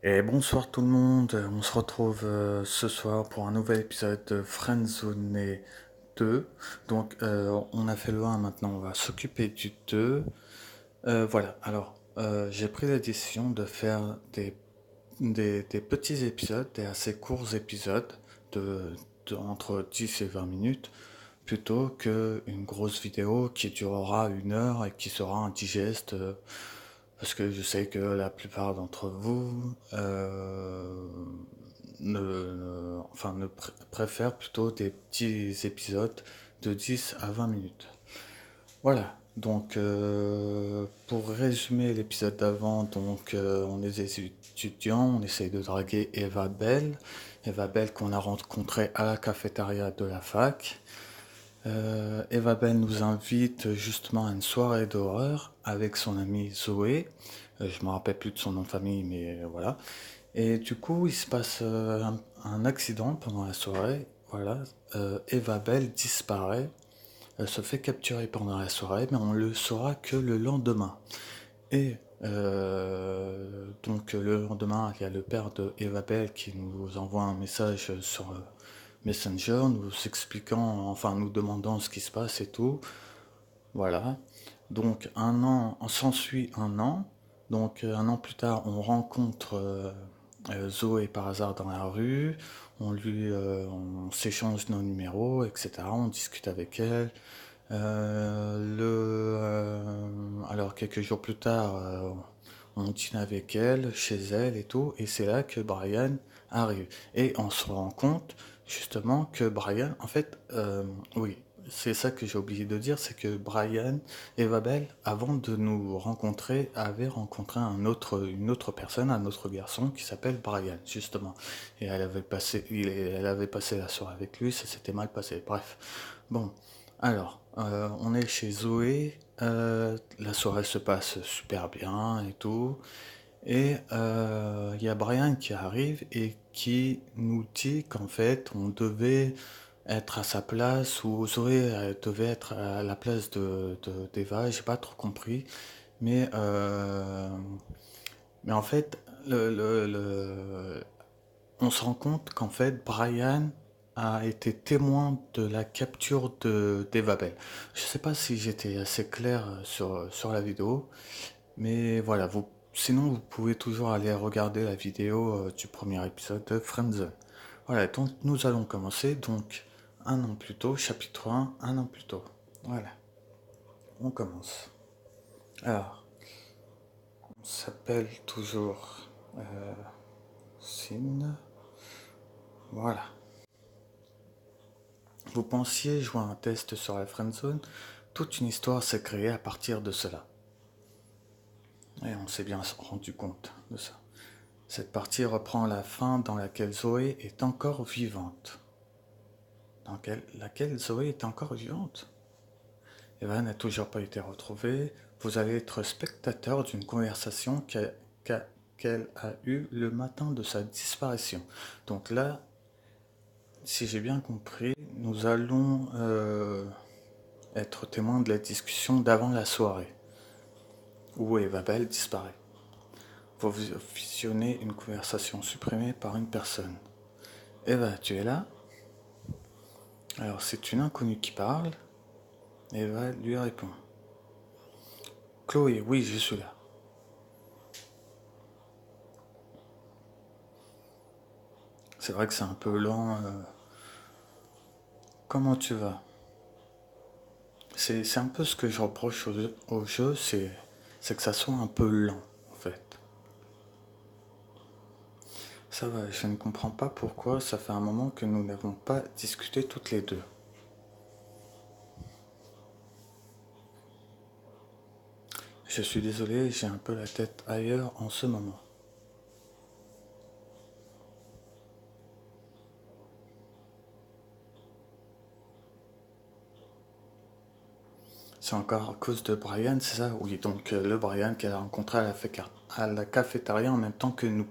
Et bonsoir tout le monde, on se retrouve ce soir pour un nouvel épisode de Friendzone 2. Donc on a fait le 1, maintenant on va s'occuper du 2. Voilà, alors j'ai pris la décision de faire des petits épisodes, des assez courts épisodes de, entre 10 et 20 minutes, plutôt qu'une grosse vidéo qui durera 1 heure et qui sera indigeste. Parce que je sais que la plupart d'entre vous préfèrent plutôt des petits épisodes de 10 à 20 minutes. Voilà, donc pour résumer l'épisode d'avant, donc on est des étudiants, on essaye de draguer Eva Bell. Eva Bell qu'on a rencontrée à la cafétéria de la fac. Eva Bell nous invite justement à une soirée d'horreur avec son amie Zoé. Je me rappelle plus de son nom de famille, mais voilà. Et du coup, il se passe un accident pendant la soirée. Voilà. Eva Bell disparaît, se fait capturer pendant la soirée, mais on le saura que le lendemain. Et donc le lendemain, il y a le père de Eva Bell qui nous envoie un message sur Messenger, nous expliquant, enfin nous demandant ce qui se passe et tout. Voilà. Donc un an, s'ensuit un an. Donc 1 an plus tard, on rencontre Zoé par hasard dans la rue. On s'échange nos numéros, etc. On discute avec elle. Alors quelques jours plus tard, on dîne avec elle, chez elle et tout, et c'est là que Brian arrive. Et on se rend compte justement que Brian, en fait, oui, c'est ça que j'ai oublié de dire, c'est que Brian et Babel, avant de nous rencontrer, avaient rencontré une autre personne, un autre garçon qui s'appelle Brian, justement. Et elle avait passé la soirée avec lui, ça s'était mal passé. Bref. Bon, alors, on est chez Zoé, la soirée se passe super bien et tout, et il y a Brian qui arrive et qui nous dit qu'en fait on devait être à sa place ou Zoé devait être à la place d'Eva, j'ai pas trop compris, mais, mais en fait on se rend compte qu'en fait, Brian a été témoin de la capture d'Eva Bell. Je sais pas si j'étais assez clair sur la vidéo, mais voilà, sinon vous pouvez toujours aller regarder la vidéo du premier épisode de Friendzone. Voilà, donc nous allons commencer, donc 1 an plus tôt, chapitre 1 an plus tôt. Voilà, on commence. Alors, on s'appelle toujours Sin. Voilà. Vous pensiez jouer un test sur la friendzone? Toute une histoire s'est créée à partir de cela. Et on s'est bien rendu compte de ça. Cette partie reprend la fin dans laquelle Zoé est encore vivante. Laquelle Zoé est encore vivante? Eva n'a toujours pas été retrouvée. Vous allez être spectateur d'une conversation qu'elle a eue le matin de sa disparition. Donc là, si j'ai bien compris, nous allons être témoins de la discussion d'avant la soirée, où Eva Bell disparaît. Vous visionnez une conversation supprimée par une personne. Eva, tu es là? Alors c'est une inconnue qui parle. Eva lui répond. Chloé, oui, je suis là. C'est vrai que c'est un peu lent. Comment tu vas? C'est un peu ce que je reproche au jeu, c'est que ça soit un peu lent, en fait. Ça va, je ne comprends pas pourquoi ça fait un moment que nous n'avons pas discuté toutes les deux. Je suis désolé, j'ai un peu la tête ailleurs en ce moment. C'est encore à cause de Brian, c'est ça? Oui, donc le Brian qu'elle a rencontré à la cafétéria en même temps que nous.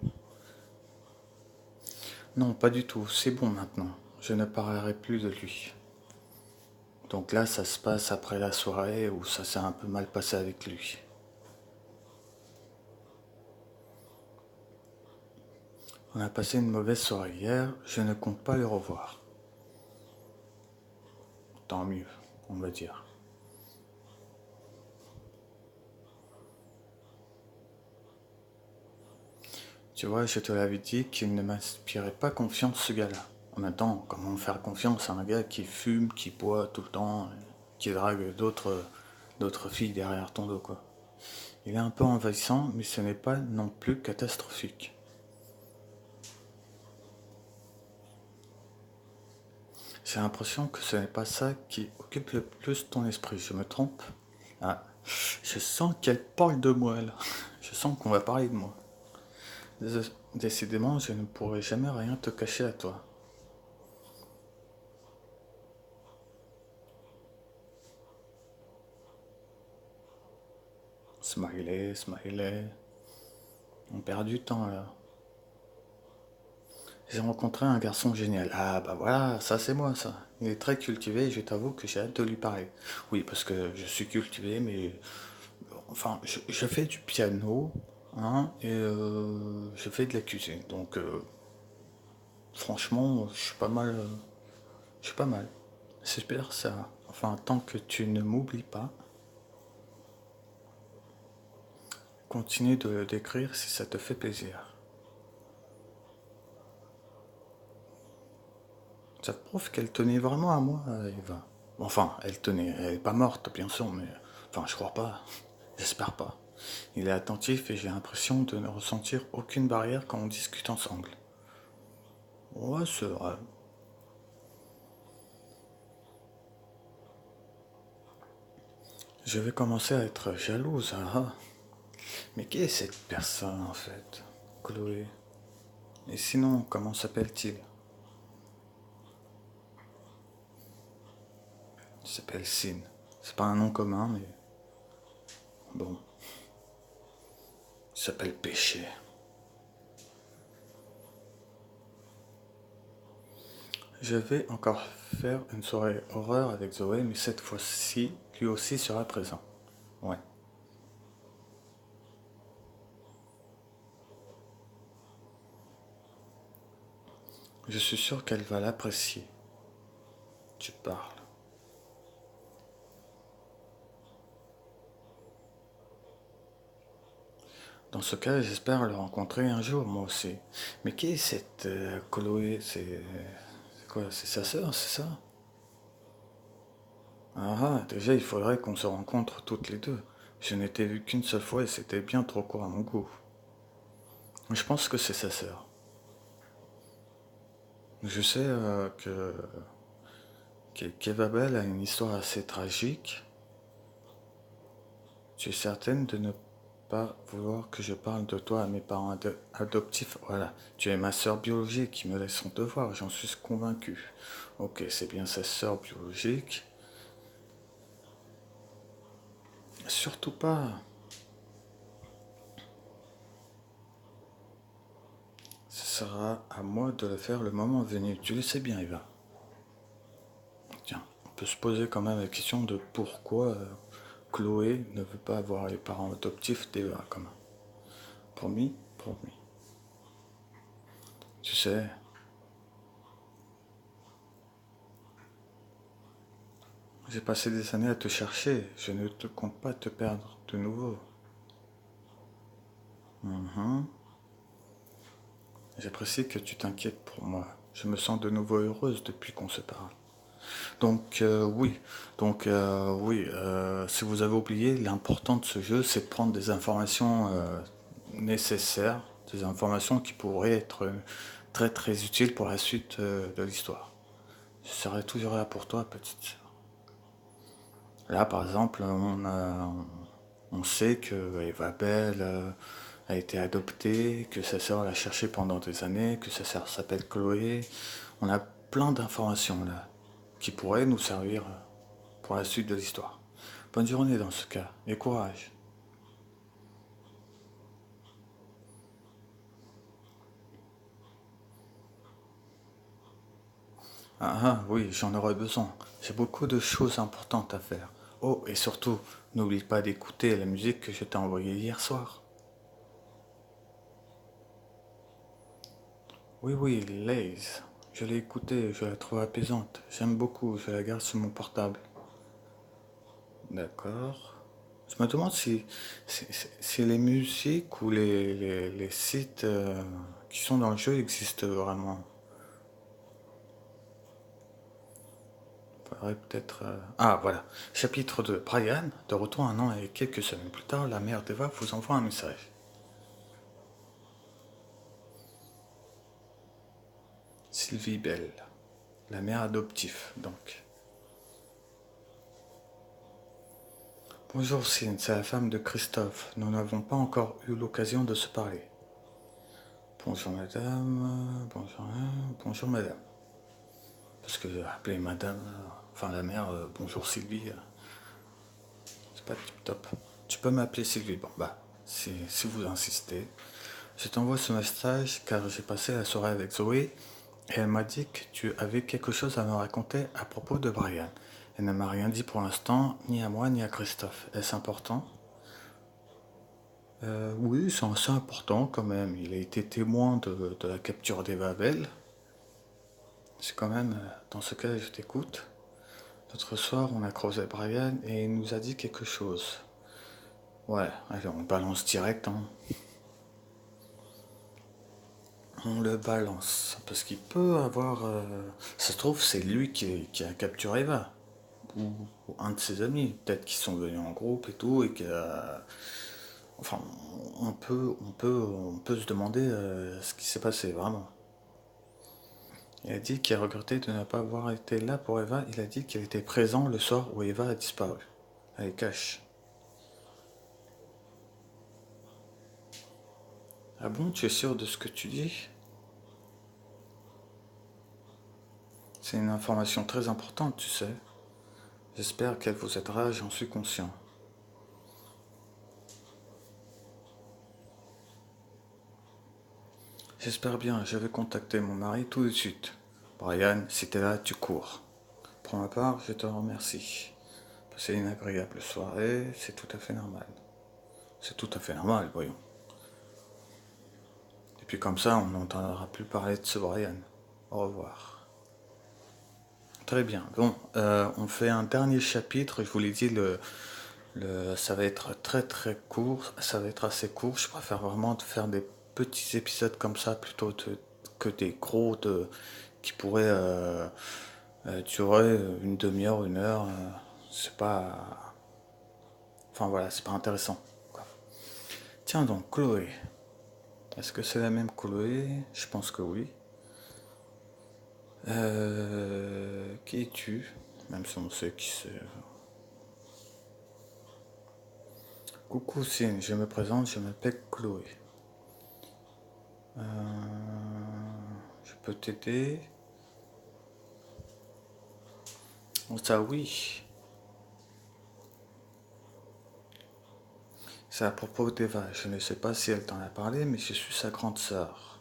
Non, pas du tout, c'est bon maintenant. Je ne parlerai plus de lui. Donc là, ça se passe après la soirée où ça s'est un peu mal passé avec lui. On a passé une mauvaise soirée hier, je ne compte pas le revoir. Tant mieux, on va dire. Tu vois, je te l'avais dit qu'il ne m'inspirait pas confiance ce gars-là. En même temps, comment faire confiance à un gars qui fume, qui boit tout le temps, qui drague d'autres filles derrière ton dos, quoi. Il est un peu envahissant, mais ce n'est pas non plus catastrophique. J'ai l'impression que ce n'est pas ça qui occupe le plus ton esprit, je me trompe? Ah, je sens qu'elle parle de moi, là. Je sens qu'on va parler de moi. Décidément, je ne pourrai jamais rien te cacher à toi. Smiley, smiley. On perd du temps là. J'ai rencontré un garçon génial. Ah bah voilà, ça c'est moi ça. Il est très cultivé et je t'avoue que j'ai hâte de lui parler. Oui, parce que je suis cultivé, mais enfin, je fais du piano, hein, et je fais de la cuisine. Donc franchement, je suis pas mal. Je suis pas mal. J'espère ça. Enfin, tant que tu ne m'oublies pas, continue de le décrire si ça te fait plaisir. Ça prouve qu'elle tenait vraiment à moi, Eva. Enfin, elle tenait. Elle est pas morte, bien sûr, mais. Enfin, je crois pas. J'espère pas. Il est attentif et j'ai l'impression de ne ressentir aucune barrière quand on discute ensemble. Ouais, c'est vrai. Je vais commencer à être jalouse, ah. Mais qui est cette personne en fait? Chloé. Et sinon, comment s'appelle-t-il? Il s'appelle Sin. C'est pas un nom commun, mais bon. Il s'appelle Péché. Je vais encore faire une soirée horreur avec Zoé, mais cette fois-ci, lui aussi sera présent. Ouais. Je suis sûr qu'elle va l'apprécier. Tu parles. Dans ce cas, j'espère le rencontrer un jour, moi aussi. Mais qui est cette Chloé? C'est quoi? C'est sa sœur, c'est ça? Ah, déjà, il faudrait qu'on se rencontre toutes les deux. Je n'étais vu qu'une seule fois et c'était bien trop court à mon goût. Je pense que c'est sa sœur. Je sais qu'Eva Bell a une histoire assez tragique. Tu es certaine de ne pas vouloir que je parle de toi à mes parents adoptifs? Voilà, tu es ma sœur biologique qui me laisse son devoir, j'en suis convaincu. Ok, c'est bien sa sœur biologique. Surtout pas. Ce sera à moi de le faire le moment venu. Tu le sais bien, Eva. Tiens, on peut se poser quand même la question de pourquoi Chloé ne veut pas avoir les parents adoptifs d'Eva, quand même. Promis? Promis. Tu sais, j'ai passé des années à te chercher. Je ne te compte pas te perdre de nouveau. Mhm. J'apprécie que tu t'inquiètes pour moi. Je me sens de nouveau heureuse depuis qu'on se parle. Donc oui, si vous avez oublié, l'important de ce jeu, c'est de prendre des informations nécessaires, des informations qui pourraient être très très utiles pour la suite de l'histoire. Je serai toujours là pour toi, petite sœur. Là, par exemple, on sait que Eva Bell a été adoptée, que sa sœur l'a cherchée pendant des années, que sa sœur s'appelle Chloé. On a plein d'informations là qui pourraient nous servir pour la suite de l'histoire. Bonne journée dans ce cas et courage. Ah ah, oui, j'en aurais besoin. J'ai beaucoup de choses importantes à faire. Oh, et surtout, n'oublie pas d'écouter la musique que je t'ai envoyée hier soir. Oui, oui, Lays. Je l'ai écoutée, je la trouve apaisante. J'aime beaucoup, je la garde sur mon portable. D'accord. Je me demande si les musiques ou les sites qui sont dans le jeu existent vraiment. Faudrait peut-être. Ah, voilà. Chapitre 2. Brian, de retour un an et quelques semaines plus tard, la mère d'Eva vous envoie un message. Sylvie Bell, la mère adoptive, donc. Bonjour Cine, c'est la femme de Christophe. Nous n'avons pas encore eu l'occasion de se parler. Bonjour madame, bonjour, bonjour madame. Parce que appeler madame, enfin la mère, bonjour Sylvie, c'est pas tip top. Tu peux m'appeler Sylvie, bon bah, si vous insistez. Je t'envoie ce message car j'ai passé la soirée avec Zoé et elle m'a dit que tu avais quelque chose à me raconter à propos de Brian. Elle ne m'a rien dit pour l'instant, ni à moi ni à Christophe. Est-ce important? Oui, c'est assez important quand même. Il a été témoin de la capture des Babel. C'est quand même, dans ce cas, je t'écoute. L'autre soir, on a croisé Brian et il nous a dit quelque chose. Ouais, allez, on balance direct, hein. On le balance. Parce qu'il peut avoir. Ça se trouve, c'est lui qui a capturé Eva. Ou, ou un de ses amis. Peut-être qu'ils sont venus en groupe et tout et que. Enfin, on peut se demander ce qui s'est passé, vraiment. Il a dit qu'il regrettait de ne pas avoir été là pour Eva. Il a dit qu'il était présent le soir où Eva a disparu. Elle est cache. Ah bon, tu es sûr de ce que tu dis? C'est une information très importante, tu sais. J'espère qu'elle vous aidera, j'en suis conscient. J'espère bien, je vais contacter mon mari tout de suite. Brian, si t'es là, tu cours. Pour ma part, je te remercie. Passer une agréable soirée, c'est tout à fait normal. C'est tout à fait normal, voyons. Et puis comme ça, on n'entendra plus parler de ce Brian. Au revoir. Très bien. Bon, on fait un dernier chapitre. Je vous l'ai dit, ça va être très très court. Ça va être assez court. Je préfère vraiment faire des petits épisodes comme ça plutôt que des gros qui pourraient durer une demi-heure, une heure. C'est pas. Enfin voilà, c'est pas intéressant, quoi. Tiens donc, Chloé. Est-ce que c'est la même Chloé? Je pense que oui. Qui es-tu? Même si on sait qui c'est. Coucou Cine, je me présente, je m'appelle Chloé. Je peux t'aider? Oh, ça oui. C'est à propos d'Eva. Je ne sais pas si elle t'en a parlé, mais je suis sa grande sœur.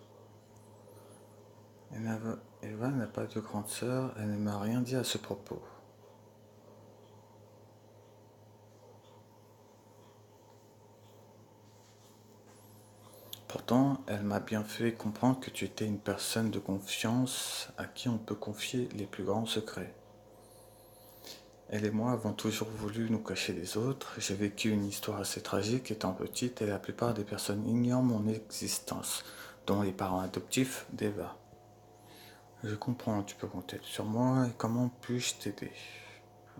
Eva n'a pas de grande sœur, elle ne m'a rien dit à ce propos. Pourtant, elle m'a bien fait comprendre que tu étais une personne de confiance à qui on peut confier les plus grands secrets. Elle et moi avons toujours voulu nous cacher des autres. J'ai vécu une histoire assez tragique étant petite et la plupart des personnes ignorent mon existence, dont les parents adoptifs d'Eva. Je comprends, tu peux compter sur moi et comment puis-je t'aider?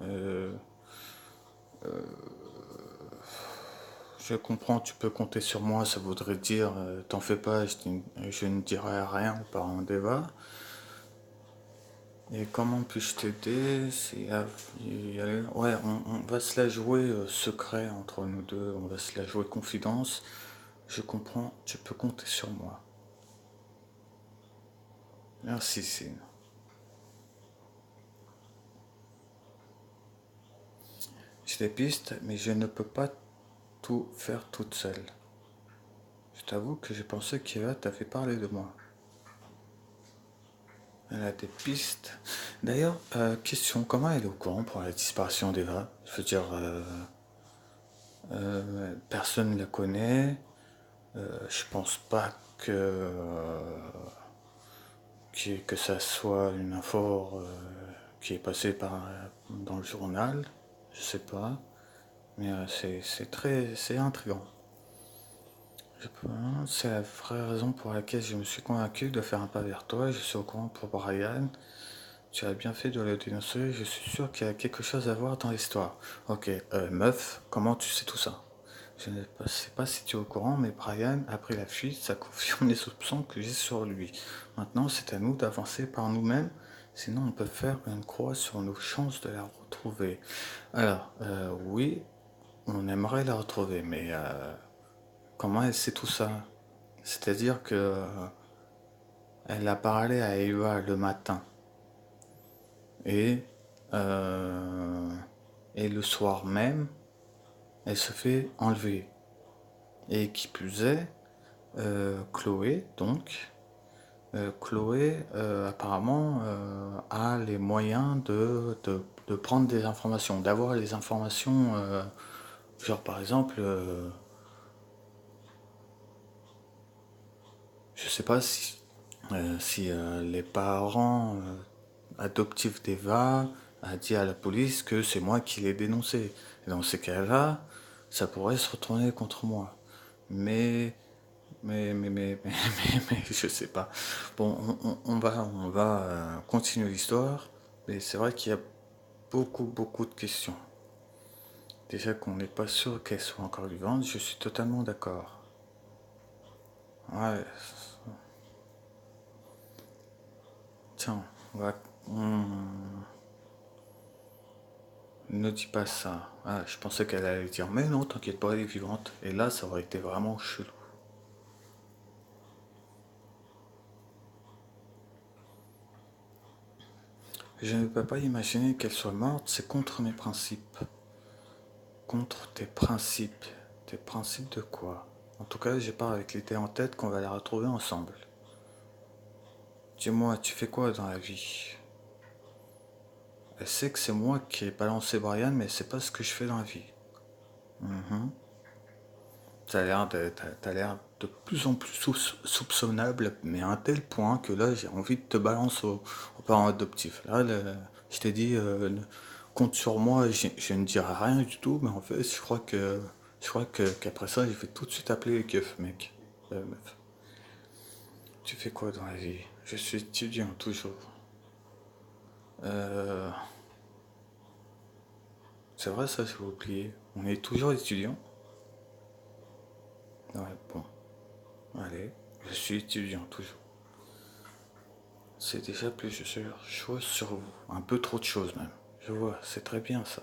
Euh, je comprends, tu peux compter sur moi, ça voudrait dire t'en fais pas, je ne dirai rien aux parents d'Eva. Et comment puis-je t'aider? Ouais, on va se la jouer secret entre nous deux, on va se la jouer confidence. Je comprends, tu peux compter sur moi. Merci, Cine. J'ai des pistes, mais je ne peux pas tout faire toute seule. Je t'avoue que j'ai pensé qu'Eva t'avait parlé de moi. Elle a des pistes. D'ailleurs, question, comment elle est au courant pour la disparition d'Eva? Je veux dire, personne ne la connaît. Je pense pas que. que ça soit une info qui est passée dans le journal, je sais pas, mais c'est intriguant. C'est la vraie raison pour laquelle je me suis convaincu de faire un pas vers toi. Je suis au courant pour Brian. Tu as bien fait de le dénoncer. Je suis sûr qu'il y a quelque chose à voir dans l'histoire. Ok, meuf, comment tu sais tout ça? Je ne sais pas si tu es au courant, mais Brian a pris la fuite. Ça confirme les soupçons que j'ai sur lui. Maintenant, c'est à nous d'avancer par nous-mêmes. Sinon, on peut faire une croix sur nos chances de la retrouver. Alors, oui, on aimerait la retrouver, mais comment elle sait tout ça? C'est-à-dire que elle a parlé à Eva le matin et, euh, et le soir même, elle se fait enlever. Et qui plus est, Chloé, donc, Chloé apparemment a les moyens de prendre des informations, d'avoir les informations, genre par exemple, je sais pas si les parents adoptifs d'Eva a dit à la police que c'est moi qui l'ai dénoncé. Et dans ces cas-là, ça pourrait se retourner contre moi. Mais, je sais pas. Bon, on va continuer l'histoire, mais c'est vrai qu'il y a beaucoup de questions. Déjà qu'on n'est pas sûr qu'elle soit encore vivante, je suis totalement d'accord. Ouais, tiens, on va, ne dis pas ça. Ah, je pensais qu'elle allait dire, mais non, t'inquiète pas, elle est vivante. Et là, ça aurait été vraiment chelou. Je ne peux pas imaginer qu'elle soit morte, c'est contre mes principes. Contre tes principes. Tes principes de quoi? En tout cas, j'ai pas avec l'idée en tête qu'on va la retrouver ensemble. Dis-moi, tu fais quoi dans la vie? Elle sait que c'est moi qui ai balancé Brian, mais c'est pas ce que je fais dans la vie. Mhm. T'as l'air de plus en plus soupçonnable, mais à un tel point que là, j'ai envie de te balancer aux parents adoptifs. Là, je t'ai dit, compte sur moi, je ne dirai rien du tout, mais en fait, qu'après ça, je vais tout de suite appeler les keufs, mec. Meuf. Tu fais quoi dans la vie? Je suis étudiant, toujours. Euh, c'est vrai, ça, j'ai oublié. On est toujours étudiant? Ouais, bon. Allez, je suis étudiant, toujours. C'est déjà plusieurs choses sur vous. Un peu trop de choses même. Je vois, c'est très bien ça.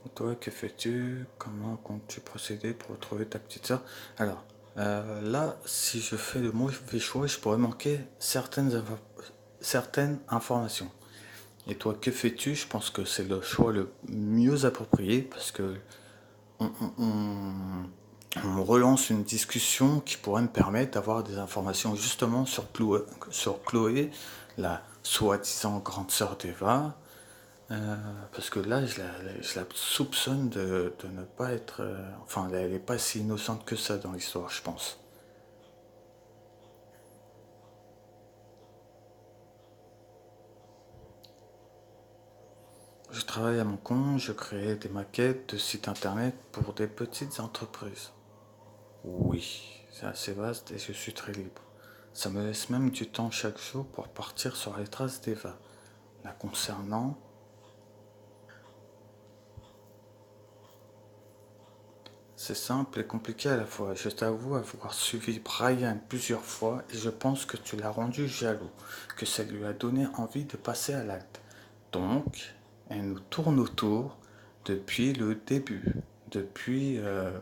Et toi, que fais-tu? Comment comptes-tu procéder pour retrouver ta petite soeur? Alors, là, si je fais le mauvais choix, je pourrais manquer certaines informations. Et toi, que fais-tu? Je pense que c'est le choix le mieux approprié parce que on, on- on relance une discussion qui pourrait me permettre d'avoir des informations justement sur Chloé, la soi-disant grande sœur d'Eva, parce que là, je la soupçonne de ne pas être... enfin, elle n'est pas si innocente que ça dans l'histoire, je pense. Je travaille à mon compte, je crée des maquettes de sites internet pour des petites entreprises. Oui, c'est assez vaste et je suis très libre. Ça me laisse même du temps chaque jour pour partir sur les traces d'Eva. La concernant, c'est simple et compliqué à la fois. Je t'avoue avoir suivi Brian plusieurs fois et je pense que tu l'as rendu jaloux, que ça lui a donné envie de passer à l'acte. Donc, elle nous tourne autour depuis le début. Depuis, euh,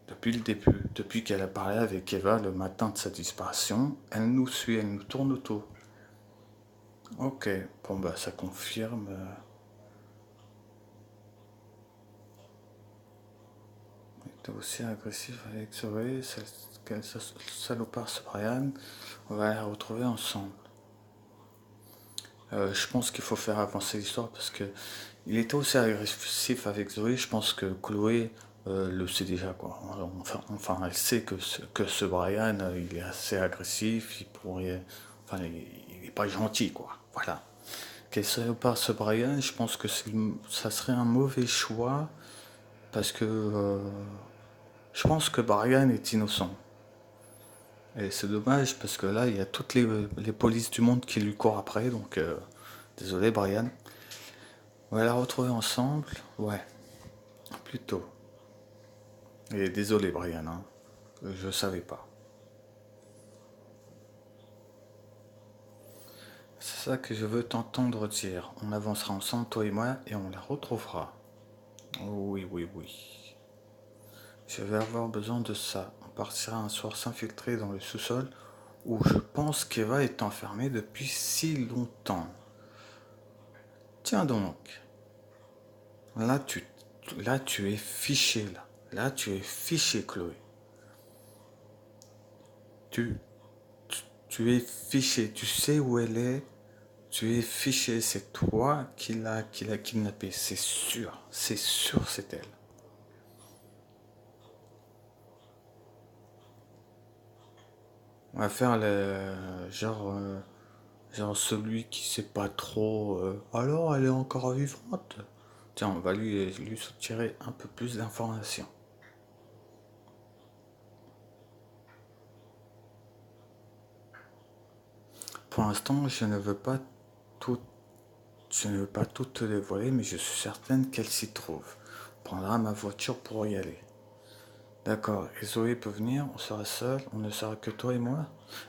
Depuis le début. Depuis qu'elle a parlé avec Eva le matin de sa disparition, elle nous suit, elle nous tourne autour. Ok, bon bah ça confirme. Elle était aussi agressif avec Zoé, quel salopard ce Brian. On va la retrouver ensemble. Je pense qu'il faut faire avancer l'histoire parce que il était aussi agressif avec Zoé. Je pense que Chloé le sait déjà quoi. Elle sait que ce Brian il est assez agressif. Il pourrait, Enfin, il est pas gentil, quoi. Voilà. Qu'elle serait pas ce Brian, je pense que ça serait un mauvais choix parce que je pense que Brian est innocent. Et c'est dommage parce que là, il y a toutes les polices du monde qui lui courent après, donc désolé Brian. On va la retrouver ensemble, ouais, plutôt. Et désolé Brian, hein. Je savais pas. C'est ça que je veux t'entendre dire. On avancera ensemble, toi et moi, et on la retrouvera. Oui, oui, oui. Je vais avoir besoin de ça. On partira un soir s'infiltrer dans le sous-sol où je pense qu'Eva est enfermée depuis si longtemps. Tiens donc, là tu, là tu es fiché là. Là tu es fiché Chloé. Tu, tu es fiché. Tu sais où elle est. Tu es fiché. C'est toi qui l'a kidnappée. C'est sûr. C'est sûr c'est elle. On va faire le genre celui qui sait pas trop. Alors elle est encore vivante. Tiens, on va lui soutirer un peu plus d'informations. Pour l'instant, tout, je ne veux pas tout te dévoiler, mais je suis certaine qu'elle s'y trouve. On prendra ma voiture pour y aller. D'accord, et Zoé peut venir, on sera seul, on ne sera que toi et moi.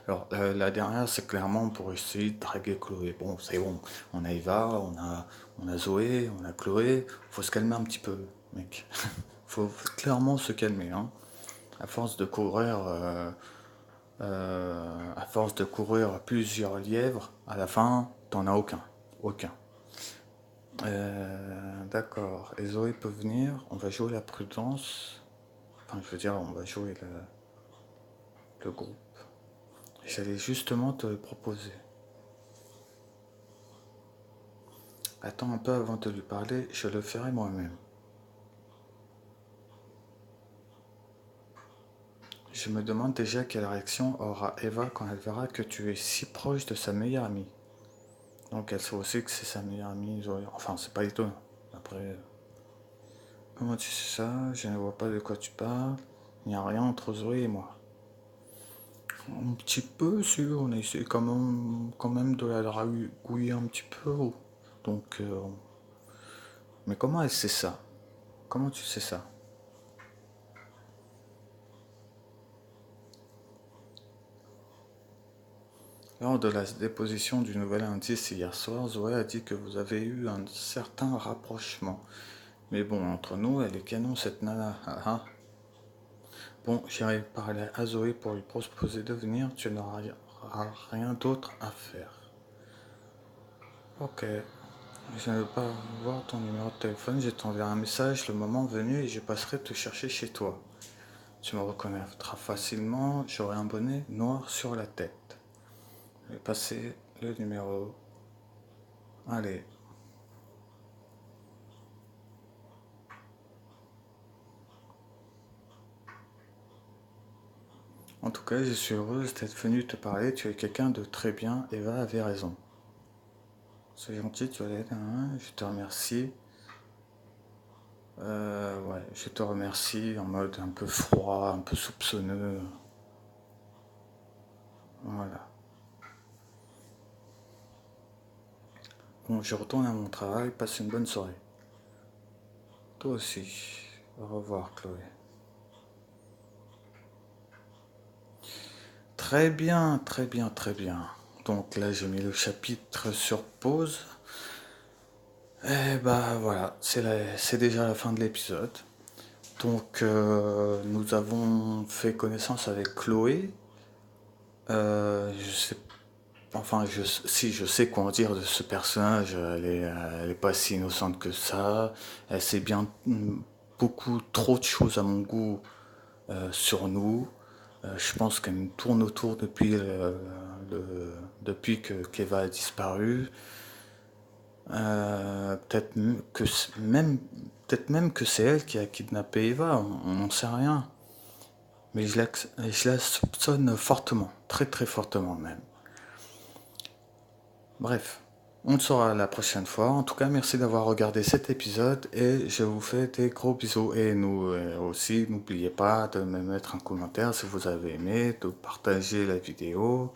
Alors, la dernière, c'est clairement pour essayer de draguer Chloé. Bon, c'est bon, on a Eva, on a Zoé, on a Chloé. Faut se calmer un petit peu, mec. Faut clairement se calmer, hein. À force de courir, à force de courir plusieurs lièvres, à la fin, t'en as aucun. Aucun. D'accord. Et Zoé peut venir, on va jouer la prudence. Enfin, je veux dire, on va jouer le groupe. J'allais justement te le proposer. Attends un peu avant de lui parler, je le ferai moi-même. Je me demande déjà quelle réaction aura Eva quand elle verra que tu es si proche de sa meilleure amie. Donc elle sait aussi que c'est sa meilleure amie, Zoé. Enfin, c'est pas étonnant. Après, comment tu sais ça? Je ne vois pas de quoi tu parles. Il n'y a rien entre Zoé et moi. Un petit peu, si on a essayé quand même de la dragouiller un petit peu. Donc, mais comment elle sait ça? Comment tu sais ça? Lors de la déposition du nouvel indice hier soir, Zoé a dit que vous avez eu un certain rapprochement. Mais bon, entre nous, elle est canon cette nana. Ah, ah. Bon, j'irai parler à Zoé pour lui proposer de venir. Tu n'auras rien d'autre à faire. Ok. Je ne veux pas voir ton numéro de téléphone. Je t'enverrai un message le moment venu et je passerai te chercher chez toi. Tu me reconnaîtras facilement. J'aurai un bonnet noir sur la tête. Je vais passer le numéro. Allez. En tout cas, je suis heureuse d'être venue te parler. Tu es quelqu'un de très bien. Eva avait raison. C'est gentil, tu vas l'aider. Hein, je te remercie. Ouais, je te remercie en mode un peu froid, un peu soupçonneux. Voilà. Bon, je retourne à mon travail. Passe une bonne soirée. Toi aussi. Au revoir, Chloé. Très bien, très bien, très bien. Donc là, j'ai mis le chapitre sur pause. Et bah voilà, c'est déjà la fin de l'épisode. Donc nous avons fait connaissance avec Chloé. Je sais, enfin, si je sais quoi en dire de ce personnage, elle est pas si innocente que ça. Elle sait bien beaucoup trop de choses à mon goût sur nous. Je pense qu'elle me tourne autour depuis que Keva a disparu. Peut-être que même, peut-être même que c'est elle qui a kidnappé Eva. On n'en sait rien. Mais je la soupçonne fortement, très très fortement même. Bref, on le saura la prochaine fois. En tout cas, merci d'avoir regardé cet épisode et je vous fais des gros bisous. Et nous aussi, n'oubliez pas de me mettre un commentaire si vous avez aimé, de partager la vidéo,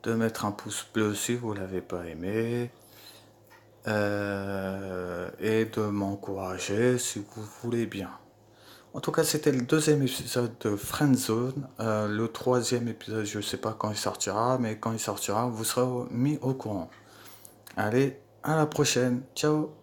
de mettre un pouce bleu si vous l'avez pas aimé, et de m'encourager si vous voulez bien. En tout cas, c'était le deuxième épisode de Friendzone. Le troisième épisode, je ne sais pas quand il sortira, mais quand il sortira, vous serez mis au courant. Allez, à la prochaine. Ciao.